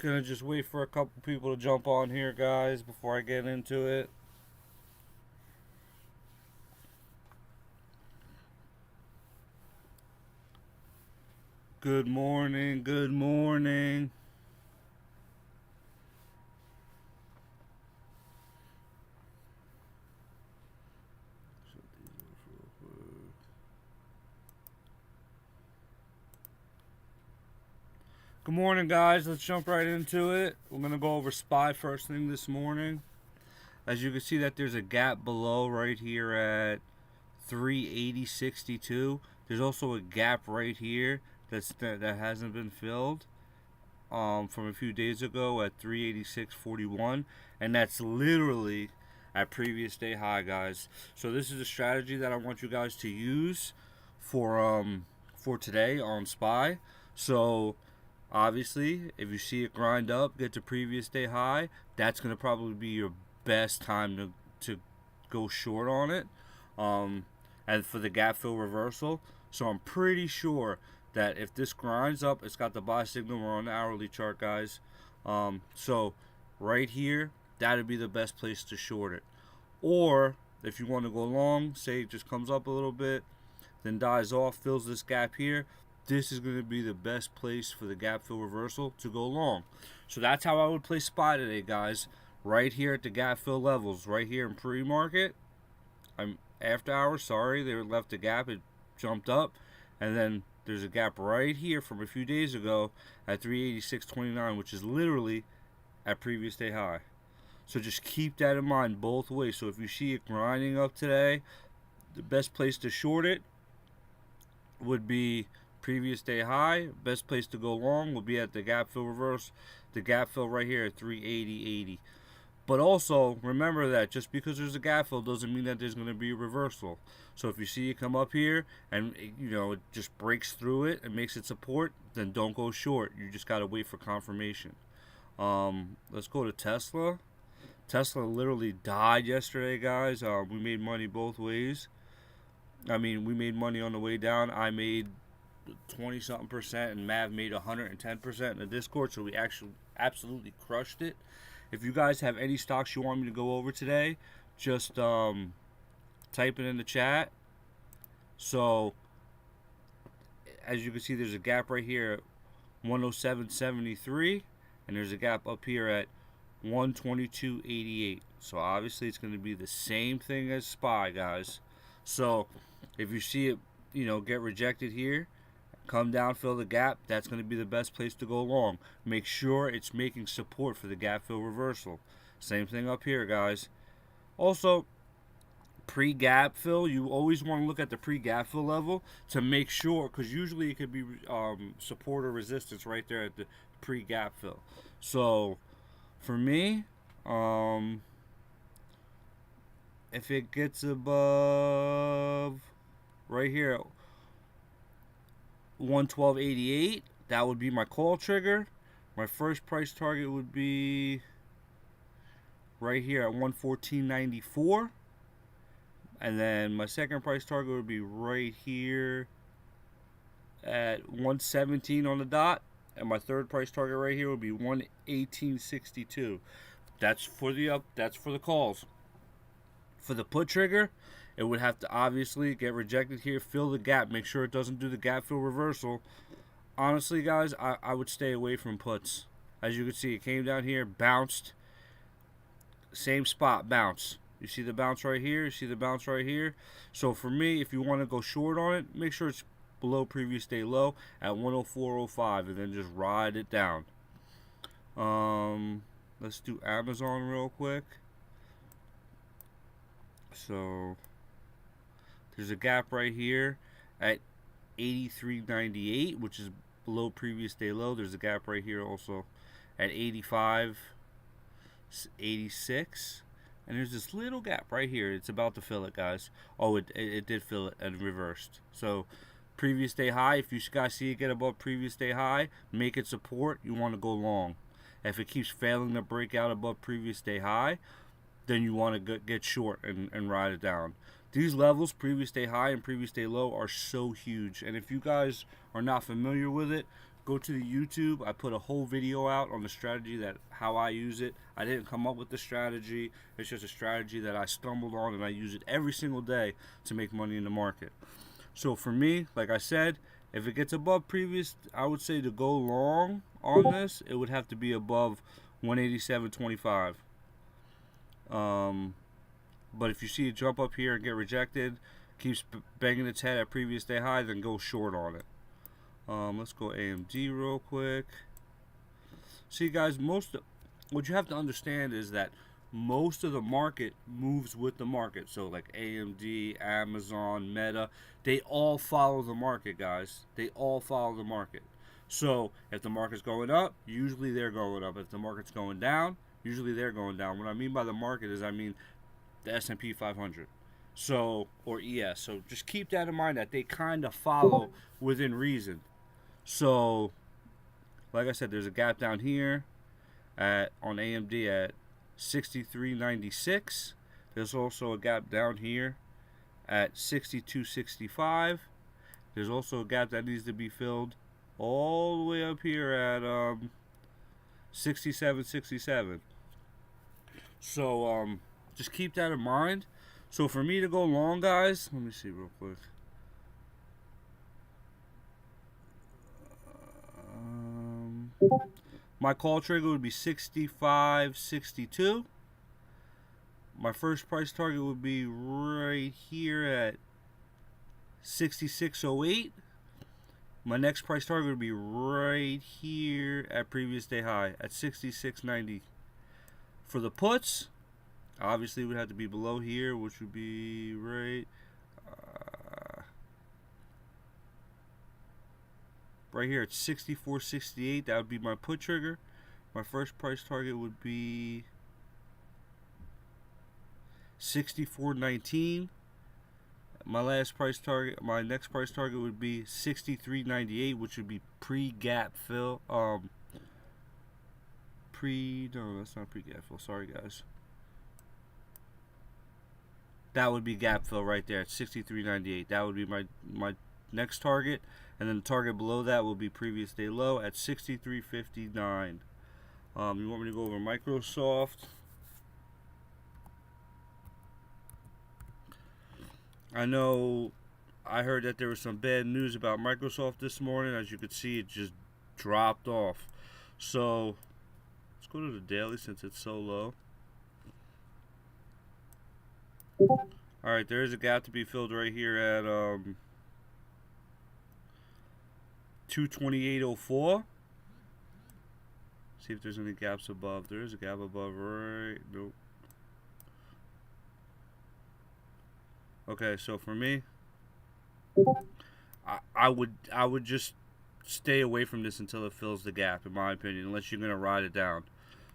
Gonna just wait for a couple people to jump on here, guys, before I get into it. Good morning, good morning. Good morning, guys. Let's jump right into it. We're gonna go over SPY first thing this morning. As you can see that there's a gap below right here at 380.62. There's also a gap right here that hasn't been filled from a few days ago at 386.41, and that's literally at previous day high, guys. So this is a strategy that I want you guys to use for today on SPY. So obviously, if you see it grind up, get to previous day high, that's going to probably be your best time to go short on it. And for the gap fill reversal. So I'm pretty sure that if this grinds up, it's got the buy signal. We're on the hourly chart, guys. So right here, that'd be the best place to short it. Or if you want to go long, say it just comes up a little bit, then dies off, fills this gap here, this is going to be the best place for the gap fill reversal to go long. So that's how I would play SPY today, guys. Right here at the gap fill levels, right here in pre-market. I'm after hours, sorry, they left the gap, it jumped up, and then there's a gap right here from a few days ago at 386.29, which is literally at previous day high. So just keep that in mind both ways. So if you see it grinding up today, the best place to short it would be previous day high. Best place to go long would be at the gap fill reverse, the gap fill right here at 380.80. But also, remember that just because there's a gap fill doesn't mean that there's going to be a reversal. So if you see it come up here and, it just breaks through it and makes it support, then don't go short. You just got to wait for confirmation. Let's go to Tesla. Tesla literally died yesterday, guys. We made money both ways. I mean, we made money on the way down. I made 20-something%, and Mav made 110% in the Discord, so we actually absolutely crushed it. If you guys have any stocks you want me to go over today, just type it in the chat. So, as you can see, there's a gap right here at 107.73, and there's a gap up here at 122.88. So, obviously, it's going to be the same thing as SPY, guys. So, if you see it, get rejected here, come down, fill the gap, that's going to be the best place to go long. Make sure it's making support for the gap fill reversal. Same thing up here, guys. Also, pre-gap fill, you always want to look at the pre-gap fill level to make sure, because usually it could be support or resistance right there at the pre-gap fill. So, for me, if it gets above right here 112.88, that would be my call trigger. My first price target would be right here at 114.94, and then my second price target would be right here at 117 on the dot, and my third price target right here would be 118.62. That's for the calls. For the put trigger, it would have to obviously get rejected here, fill the gap, make sure it doesn't do the gap fill reversal. Honestly, guys, I would stay away from puts. As you can see, it came down here, bounced, same spot, bounce. You see the bounce right here, you see the bounce right here. So for me, if you want to go short on it, make sure it's below previous day low at 104.05, and then just ride it down. Let's do Amazon real quick. So there's a gap right here at 83.98, which is below previous day low. There's a gap right here also at 85.86, and there's this little gap right here. It's about to fill it, guys. Oh, it did fill it and reversed. So previous day high, if you guys see it get above previous day high, make it support, you want to go long. If it keeps failing to break out above previous day high, then you want to get short and ride it down. These levels, previous day high and previous day low, are so huge. And if you guys are not familiar with it, go to the YouTube. I put a whole video out on the strategy, that how I use it. I didn't come up with the strategy. It's just a strategy that I stumbled on, and I use it every single day to make money in the market. So for me, like I said, if it gets above previous, I would say to go long on this, it would have to be above 187.25. But if you see it jump up here and get rejected, keeps banging its head at previous day high, then go short on it. Let's go AMD real quick. See, guys, what you have to understand is that most of the market moves with the market. So like AMD, Amazon, Meta, they all follow the market, guys. They all follow the market. So if the market's going up, usually they're going up. If the market's going down, usually they're going down. What I mean by the market is, I mean the S&P 500. So, or ES. So just keep that in mind, that they kind of follow within reason. So, like I said, there's a gap down here on AMD at 63.96. There's also a gap down here at 62.65. There's also a gap that needs to be filled all the way up here at 67.67. So just keep that in mind. So for me to go long, guys, let me see real quick. My call trigger would be 65.62. My first price target would be right here at 66.08. My next price target would be right here at previous day high at 66.90. For the puts, obviously it would have to be below here, which would be right here at 64.68. That would be my put trigger. My first price target would be 64.19. My next price target would be 63.98, which would be pre-gap fill. No, that's not pre-gap fill. Sorry, guys. That would be gap fill right there at 63.98. That would be my next target, and then the target below that will be previous day low at 63.59. You want me to go over Microsoft? I know I heard that there was some bad news about Microsoft this morning. As you can see, it just dropped off. So let's go to the daily since it's so low. Alright, there is a gap to be filled right here at 228.04. See if there's any gaps above. There is a gap above, right? Nope. Okay, so for me, I would just stay away from this until it fills the gap, in my opinion, unless you're gonna ride it down.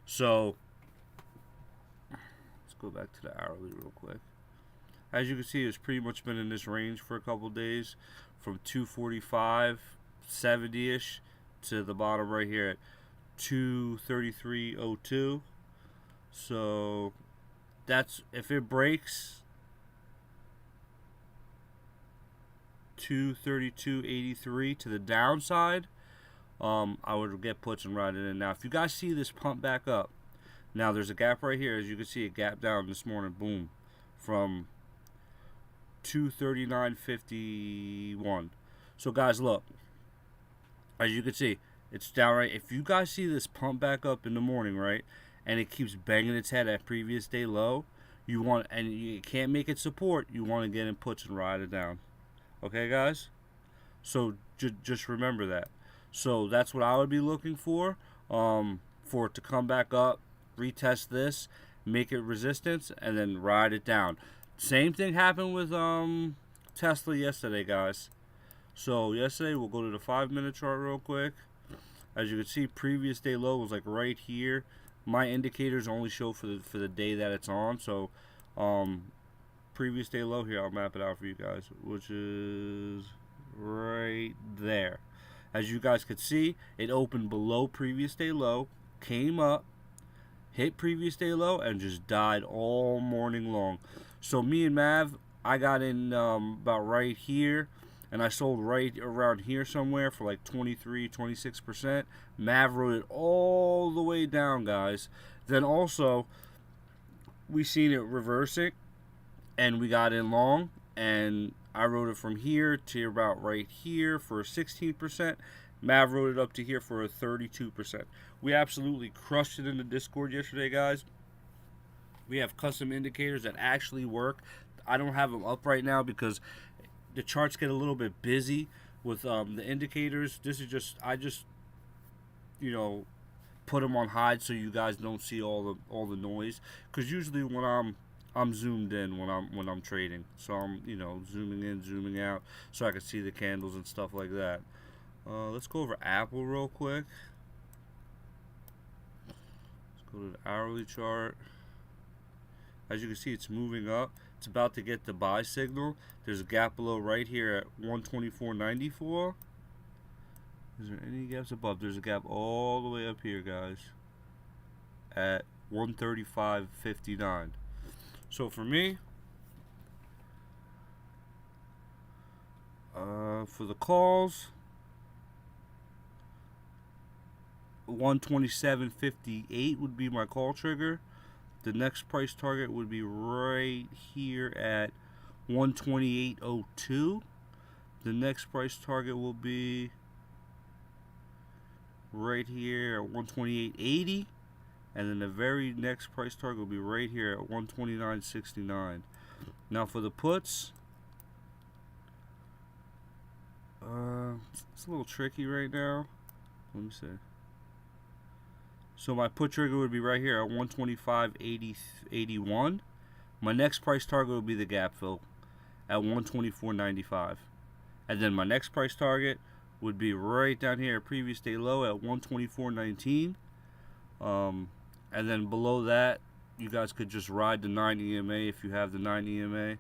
So let's go back to the hourly real quick. As you can see, it's pretty much been in this range for a couple days, from 245, 70-ish to the bottom right here at 233.02. So that's, if it breaks 232.83 to the downside, I would get puts and ride it in. Now, if you guys see this pump back up, now there's a gap right here. As you can see, a gap down this morning, boom, from 239.51. So guys, look, as you can see, it's down right. If you guys see this pump back up in the morning, right, and it keeps banging its head at previous day low, you want, and you can't make it support, you want to get in puts and ride it down. Okay, guys? So just remember that. So that's what I would be looking for it to come back up, retest this, make it resistance, and then ride it down. Same thing happened with Tesla yesterday, guys. So yesterday, we'll go to the 5-minute chart real quick. As you can see, previous day low was like right here. My indicators only show for the day that it's on. So previous day low here, I'll map it out for you guys, which is right there. As you guys could see, it opened below previous day low, came up, hit previous day low and just died all morning long. So me and Mav, I got in about right here, and I sold right around here somewhere for like 23, 26%. Mav rode it all the way down, guys. Then also, we seen it reversing, and we got in long, and I rode it from here to about right here for a 16%. Mav rode it up to here for a 32%. We absolutely crushed it in the Discord yesterday, guys. We have custom indicators that actually work. I don't have them up right now because the charts get a little bit busy with the indicators. This is just, I just, you know, put them on hide so you guys don't see all the noise. Because usually when I'm zoomed in when I'm trading, so I'm, you know, zooming in, zooming out, so I can see the candles and stuff like that. Let's go over Apple real quick. Let's go to the hourly chart. As you can see, it's moving up. It's about to get the buy signal. There's a gap below right here at 124.94. Is there any gaps above? There's a gap all the way up here, guys, at 135.59. So for me, for the calls, 127.58 would be my call trigger. The next price target would be right here at 128.02. The next price target will be right here at 128.80. And then the very next price target will be right here at 129.69. Now for the puts, it's a little tricky right now. Let me see. So my put trigger would be right here at 125.81. My next price target would be the gap fill at 124.95. And then my next price target would be right down here at previous day low at 124.19. And then below that, you guys could just ride the 9 EMA if you have the 9 EMA.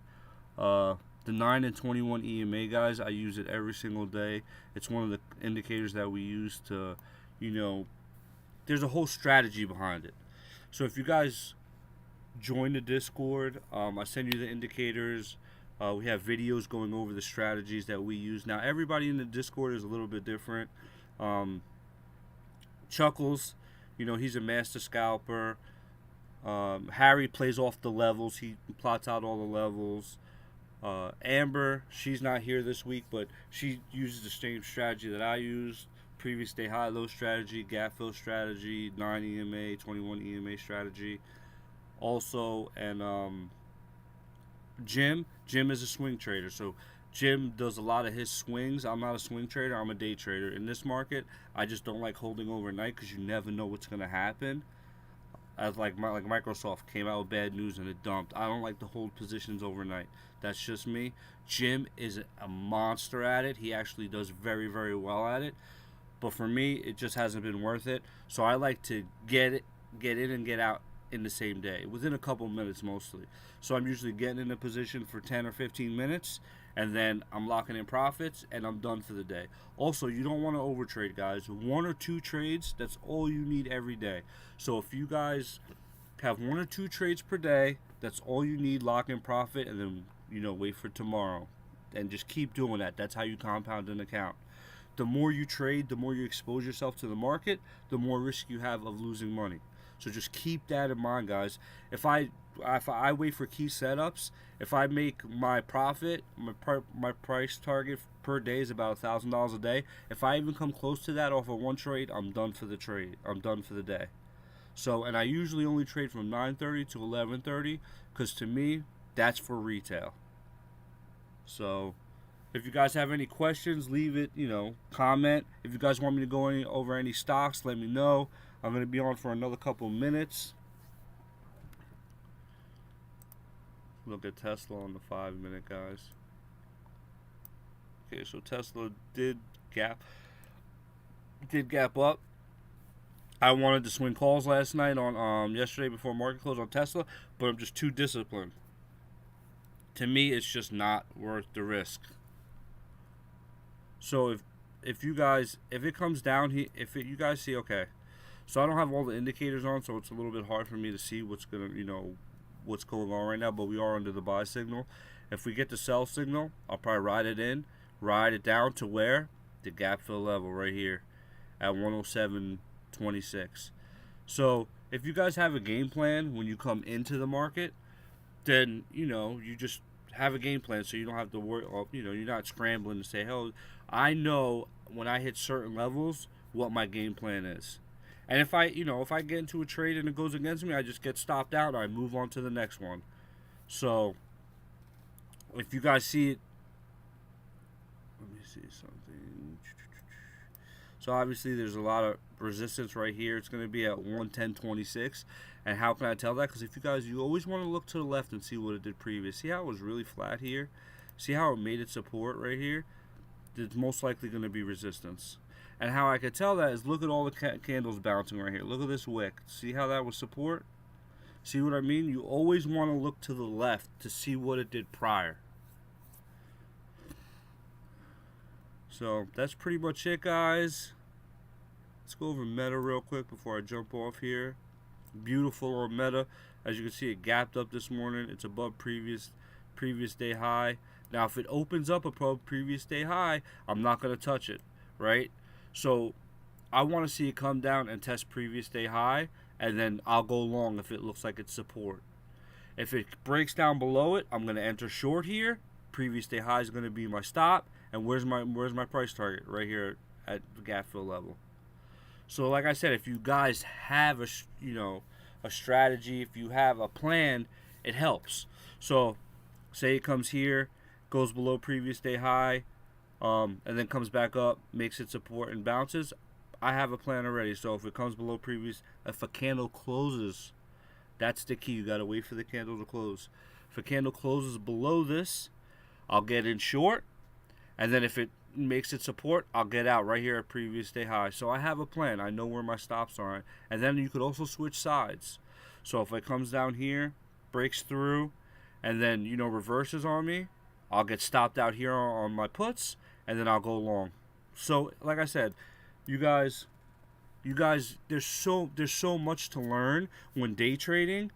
The 9 and 21 EMA, guys, I use it every single day. It's one of the indicators that we use to, you know, there's a whole strategy behind it. So if you guys join the Discord, I send you the indicators. We have videos going over the strategies that we use. Now, everybody in the Discord is a little bit different. Chuckles, you know, he's a master scalper. Harry plays off the levels. He plots out all the levels. Amber, she's not here this week, but she uses the same strategy that I used. Previous day high low strategy, gap fill strategy, 9 EMA, 21 EMA strategy. Also, and Jim is a swing trader. So Jim does a lot of his swings. I'm not a swing trader. I'm a day trader. In this market, I just don't like holding overnight because you never know what's going to happen. As like Microsoft came out with bad news and it dumped. I don't like to hold positions overnight. That's just me. Jim is a monster at it. He actually does very, very well at it. But for me, it just hasn't been worth it. So I like to get in and get out in the same day, within a couple minutes mostly. So I'm usually getting in a position for 10 or 15 minutes, and then I'm locking in profits, and I'm done for the day. Also, you don't want to overtrade, guys. 1 or 2 trades, that's all you need every day. So if you guys have 1 or 2 trades per day, that's all you need, lock in profit, and then, you know, wait for tomorrow. And just keep doing that. That's how you compound an account. The more you trade, the more you expose yourself to the market, the more risk you have of losing money. So just keep that in mind, guys. If I wait for key setups, if I make my profit, my price target per day is about $1,000 a day. If I even come close to that off of 1 trade, I'm done for the trade. I'm done for the day. So, and I usually only trade from 9:30 to 11:30 because to me, that's for retail. So, if you guys have any questions, leave it, you know, comment. If you guys want me to go over any stocks, let me know. I'm going to be on for another couple minutes. Look at Tesla on the 5-minute, guys. Okay, so Tesla did gap up. I wanted to swing calls last night on yesterday before market close on Tesla, but I'm just too disciplined. To me, it's just not worth the risk. So if you guys, if it comes down here, you guys see, okay, So I don't have all the indicators on, so it's a little bit hard for me to see what's gonna, what's going on right now. But we are under the buy signal. If we get the sell signal, I'll probably ride it in, ride it down to where the gap fill level right here at 107.26. So if you guys have a game plan when you come into the market, then you just have a game plan, so you don't have to worry. You're not scrambling to say, "Hell, I know when I hit certain levels what my game plan is." And if I get into a trade and it goes against me, I just get stopped out. I move on to the next one. So if you guys see it, let me see something. So obviously there's a lot of resistance right here. It's going to be at 110.26. And how can I tell that? Because if you always want to look to the left and see what it did previous. See how it was really flat here? See how it made its support right here? There's most likely going to be resistance. And how I could tell that is look at all the candles bouncing right here. Look at this wick. See how that was support? See what I mean? You always want to look to the left to see what it did prior. So that's pretty much it, guys. Let's go over Meta real quick before I jump off here. Beautiful on Meta. As you can see, it gapped up this morning. It's above previous day high. Now, if it opens up above previous day high, I'm not going to touch it, right? So I want to see it come down and test previous day high, and then I'll go long if it looks like it's support. If it breaks down below it, I'm going to enter short here. Previous day high is going to be my stop. And where's my price target? Right here at the gap fill level. So like I said, if you guys have a strategy, if you have a plan, it helps. So say it comes here, goes below previous day high, and then comes back up, makes its support and bounces. I have a plan already. So if it comes below previous, if a candle closes, that's the key. You got to wait for the candle to close. If a candle closes below this, I'll get in short. And then if it makes its support, I'll get out right here at previous day high. So I have a plan. I know where my stops are. And then you could also switch sides. So if it comes down here, breaks through, and then, reverses on me, I'll get stopped out here on my puts, and then I'll go long. So like I said, you guys, there's so much to learn when day trading.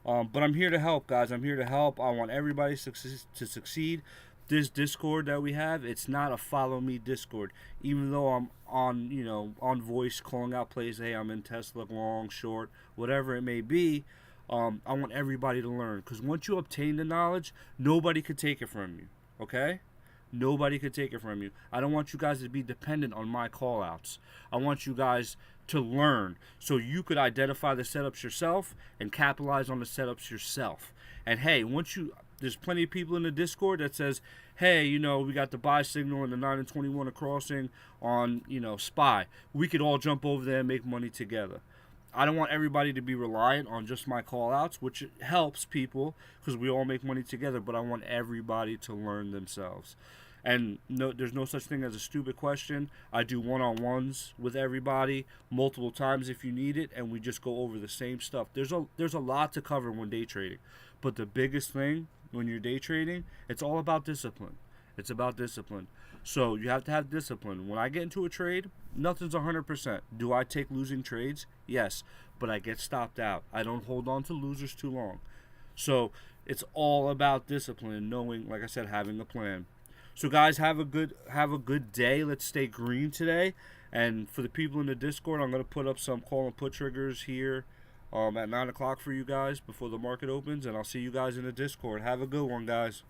But I'm here to help, guys. I'm here to help. I want everybody to succeed. This Discord that we have, it's not a follow me Discord. Even though I'm on voice calling out plays, hey, I'm in Tesla, long, short, whatever it may be. I want everybody to learn, because once you obtain the knowledge, nobody could take it from you. Okay? Nobody could take it from you. I don't want you guys to be dependent on my call outs. I want you guys to learn so you could identify the setups yourself and capitalize on the setups yourself. And hey, there's plenty of people in the Discord that says, hey, we got the buy signal and the 9 and 21 are crossing on, SPY. We could all jump over there and make money together. I don't want everybody to be reliant on just my call outs, which helps people because we all make money together, but I want everybody to learn themselves. And no, there's no such thing as a stupid question. I do one-on-ones with everybody multiple times if you need it, and we just go over the same stuff. There's a lot to cover when day trading, but the biggest thing when you're day trading, it's all about discipline. It's about discipline. So you have to have discipline. When I get into a trade, nothing's 100%. Do I take losing trades? Yes, but I get stopped out. I don't hold on to losers too long. So it's all about discipline and knowing, like I said, having a plan. So guys, have a good day. Let's stay green today. And for the people in the Discord, I'm going to put up some call and put triggers here at 9 o'clock for you guys before the market opens. And I'll see you guys in the Discord. Have a good one, guys.